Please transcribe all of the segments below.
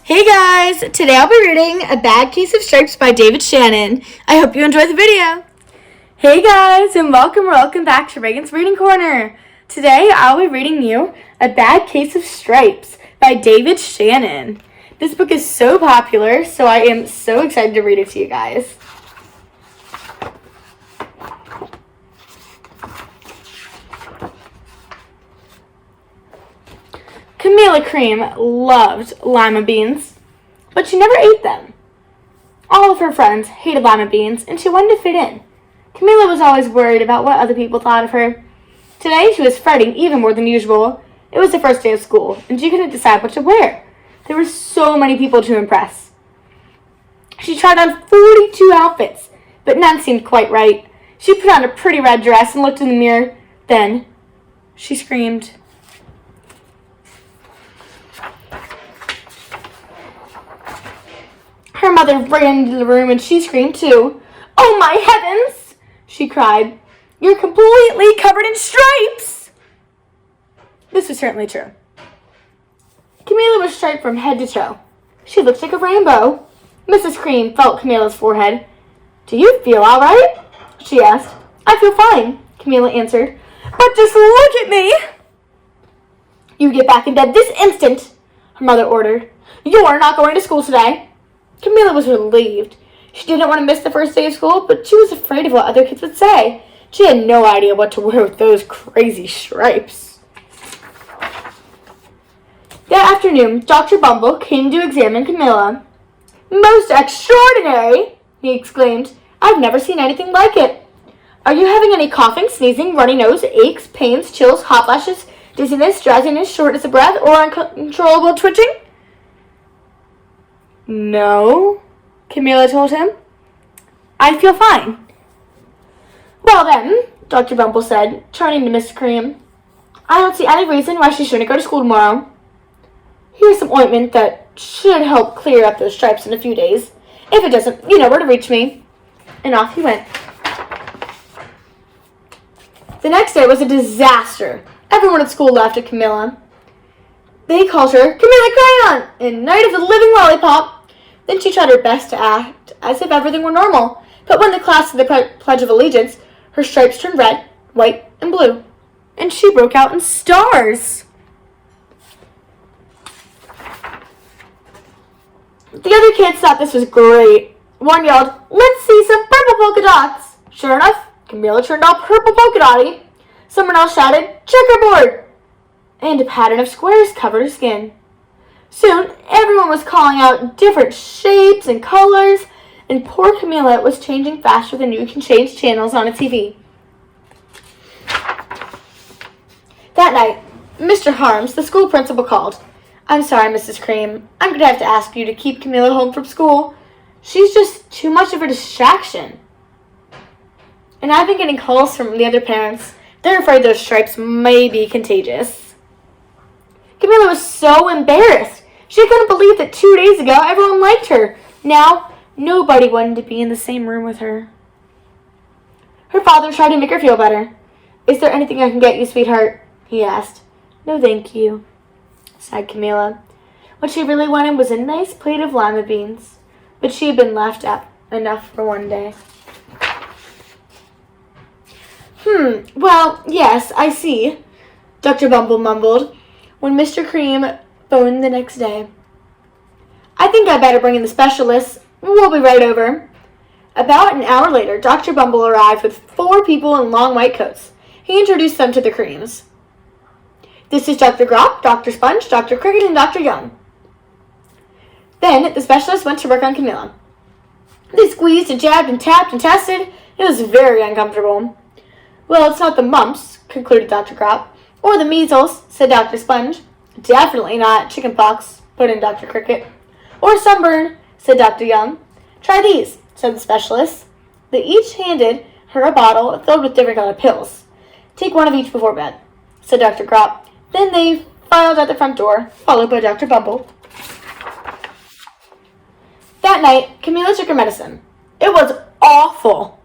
Hey guys! Today I'll be reading A Bad Case of Stripes by David Shannon. I hope you enjoy the video. Hey guys, and welcome back to Reagan's Reading Corner. Today I'll be reading you A Bad Case of Stripes by David Shannon. This book is so popular, so I am so excited to read it to you guys. Camilla Cream loved lima beans, but she never ate them. All of her friends hated lima beans, and she wanted to fit in. Camilla was always worried about what other people thought of her. Today she was fretting even more than usual. It was the first day of school, and she couldn't decide what to wear. There were so many people to impress. She tried on 42 outfits, but none seemed quite right. She put on a pretty red dress and looked in the mirror. Then she screamed. Her mother ran into the room and she screamed too. "Oh my heavens!" she cried. "You're completely covered in stripes!" This was certainly true. Camilla was striped from head to toe. She looked like a rainbow. Mrs. Cream felt Camilla's forehead. "Do you feel all right?" she asked. "I feel fine," Camilla answered. "But just look at me!" "You get back in bed this instant," her mother ordered. "You're not going to school today." Camilla was relieved. She didn't want to miss the first day of school, but she was afraid of what other kids would say. She had no idea what to wear with those crazy stripes. That afternoon, Dr. Bumble came to examine Camilla. "Most extraordinary!" he exclaimed. "I've never seen anything like it. Are you having any coughing, sneezing, runny nose, aches, pains, chills, hot flashes, dizziness, drowsiness, shortness of breath, or uncontrollable twitching?" "No," Camilla told him. "I feel fine." "Well then," Dr. Bumble said, turning to Miss Cream, "I don't see any reason why she shouldn't go to school tomorrow. Here's some ointment that should help clear up those stripes in a few days. If it doesn't, you know where to reach me." And off he went. The next day was a disaster. Everyone at school laughed at Camilla. They called her Camilla Crayon and Night of the Living Lollipop. Then she tried her best to act as if everything were normal. But when the class did the Pledge of Allegiance, her stripes turned red, white, and blue. And she broke out in stars. The other kids thought this was great. One yelled, "Let's see some purple polka dots." Sure enough, Camilla turned all purple polka dotty. Someone else shouted, "Checkerboard!" And a pattern of squares covered her skin. Soon, everyone was calling out different shapes and colors, and poor Camilla was changing faster than you can change channels on a TV. That night, Mr. Harms, the school principal, called. "I'm sorry, Mrs. Cream. I'm going to have to ask you to keep Camilla home from school. She's just too much of a distraction." And I've been getting calls from the other parents. They're afraid those stripes may be contagious. Camilla was so embarrassed. She couldn't believe that 2 days ago everyone liked her. Now, nobody wanted to be in the same room with her. Her father tried to make her feel better. "Is there anything I can get you, sweetheart?" he asked. "No, thank you," sighed Camilla. What she really wanted was a nice plate of lima beans, but she had been laughed at enough for one day. Well, yes, I see," Dr. Bumble mumbled when Mr. Cream phoned the next day. "I think I better bring in the specialist. We'll be right over." About an hour later, Dr. Bumble arrived with 4 people in long white coats. He introduced them to the Creams. "This is Dr. Grop, Dr. Sponge, Dr. Cricket, and Dr. Young." Then the specialist went to work on Camilla. They squeezed and jabbed and tapped and tested. It was very uncomfortable. "Well, it's not the mumps," concluded Dr. Grop. "Or the measles," said Dr. Sponge. "Definitely not chicken pox," put in Dr. Cricket. "Or sunburn," said Dr. Young. "Try these," said the specialist. They each handed her a bottle filled with different colored pills. "Take one of each before bed," said Dr. Grop. Then they filed out the front door, followed by Dr. Bumble. That night, Camilla took her medicine. It was awful.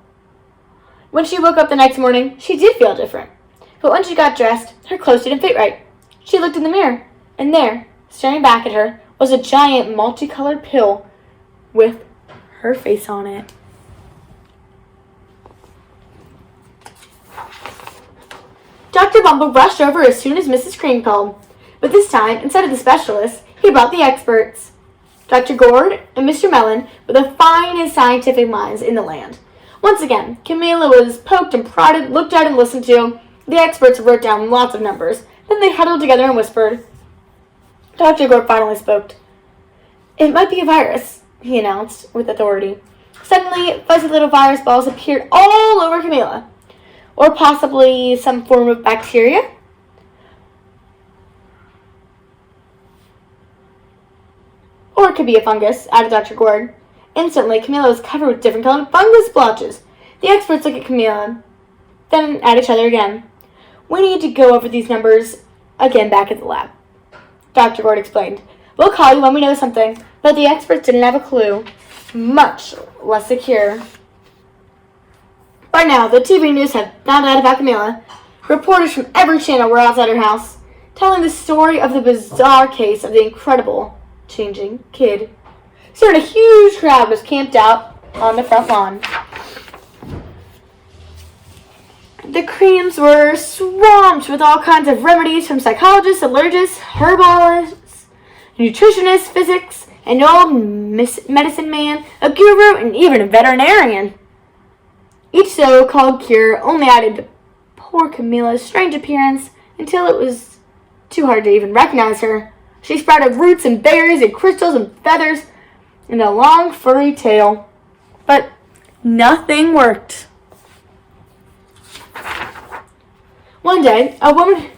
When she woke up the next morning, she did feel different. But when she got dressed, her clothes didn't fit right. She looked in the mirror, and there, staring back at her, was a giant multicolored pill with her face on it. Dr. Bumble rushed over as soon as Mrs. Cream called, but this time, instead of the specialists, he brought the experts. Dr. Gord and Mr. Mellon were the finest scientific minds in the land. Once again, Camilla was poked and prodded, looked at and listened to. The experts wrote down lots of numbers. Then they huddled together and whispered. Dr. Gord finally spoke. "It might be a virus," he announced with authority. Suddenly, fuzzy little virus balls appeared all over Camilla. Or possibly some form of bacteria? Or it could be a fungus, added Dr. Gord. Instantly, Camilla was covered with different colored fungus splotches. The experts looked at Camilla, then at each other again. "We need to go over these numbers again back at the lab," Dr. Gord explained. "We'll call you when we know something." But the experts didn't have a clue, much less a cure. By now, the TV news had found out about Camilla. Reporters from every channel were outside her house, telling the story of the bizarre case of the incredible changing kid. Soon a huge crowd was camped out on the front lawn. The Creams were swamped with all kinds of remedies from psychologists, allergists, herbalists, nutritionists, physics, an old medicine man, a guru, and even a veterinarian. Each so-called cure only added to poor Camilla's strange appearance until it was too hard to even recognize her. She sprouted roots and berries and crystals and feathers and a long furry tail. But nothing worked. One day, a woman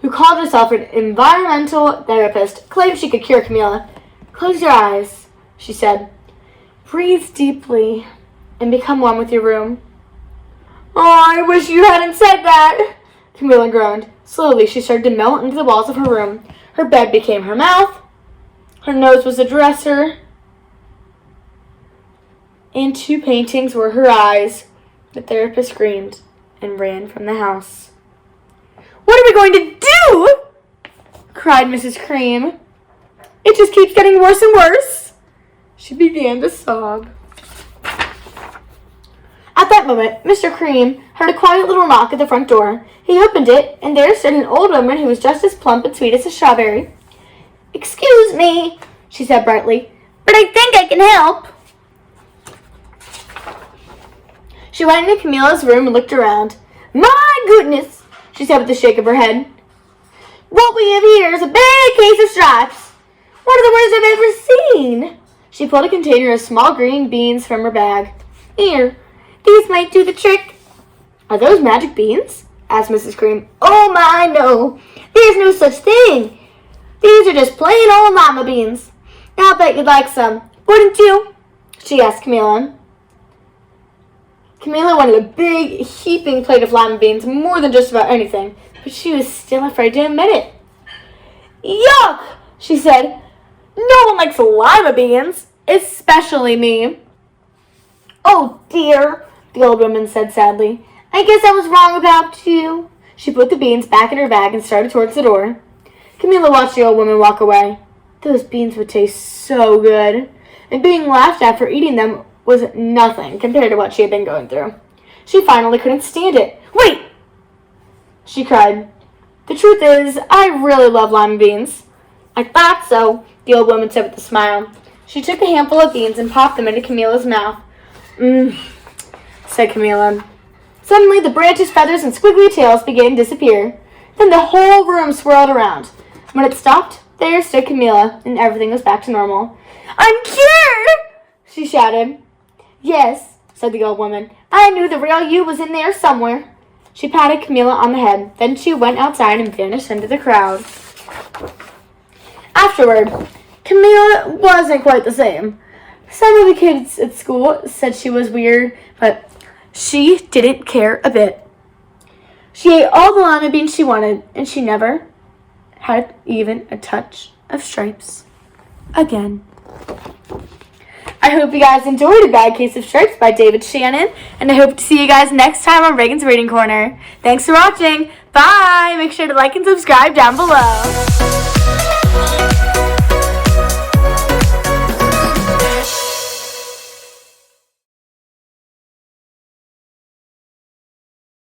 who called herself an environmental therapist claimed she could cure Camilla. "Close your eyes," she said. "Breathe deeply and become one with your room." "Oh, I wish you hadn't said that," Camilla groaned. Slowly, she started to melt into the walls of her room. Her bed became her mouth. Her nose was a dresser. And 2 paintings were her eyes. The therapist screamed and ran from the house. "What are we going to do?" cried Mrs. Cream. "It just keeps getting worse and worse." She began to sob. At that moment, Mr. Cream heard a quiet little knock at the front door. He opened it, and there stood an old woman who was just as plump and sweet as a strawberry. "Excuse me," she said brightly, "but I think I can help." She went into Camilla's room and looked around. "My goodness," she said with a shake of her head. "What we have here is a big case of stripes. One of the worst I've ever seen." She pulled a container of small green beans from her bag. "Here, these might do the trick." "Are those magic beans?" asked Mrs. Cream. "Oh my, no. There's no such thing. These are just plain old lima beans. I'll bet you'd like some, wouldn't you?" she asked Camilla. Camilla wanted a big, heaping plate of lima beans more than just about anything, but she was still afraid to admit it. "Yuck," she said. "No one likes lima beans, especially me." "Oh dear," the old woman said sadly. "I guess I was wrong about you." She put the beans back in her bag and started towards the door. Camilla watched the old woman walk away. Those beans would taste so good, and being laughed at for eating them was nothing compared to what she had been going through. She finally couldn't stand it. "Wait!" she cried. "The truth is, I really love lima beans." "I thought so," the old woman said with a smile. She took a handful of beans and popped them into Camilla's mouth. "Mmm," said Camilla. Suddenly, the branches, feathers, and squiggly tails began to disappear. Then the whole room swirled around. When it stopped, there stood Camilla, and everything was back to normal. "I'm cured!" she shouted. "Yes," said the old woman. "I knew the real you was in there somewhere." She patted Camilla on the head. Then she went outside and vanished into the crowd. Afterward, Camilla wasn't quite the same. Some of the kids at school said she was weird, but she didn't care a bit. She ate all the lima beans she wanted, and she never had even a touch of stripes again. I hope you guys enjoyed A Bad Case of Stripes by David Shannon, and I hope to see you guys next time on Reagan's Reading Corner. Thanks for watching. Bye! Make sure to like and subscribe down below.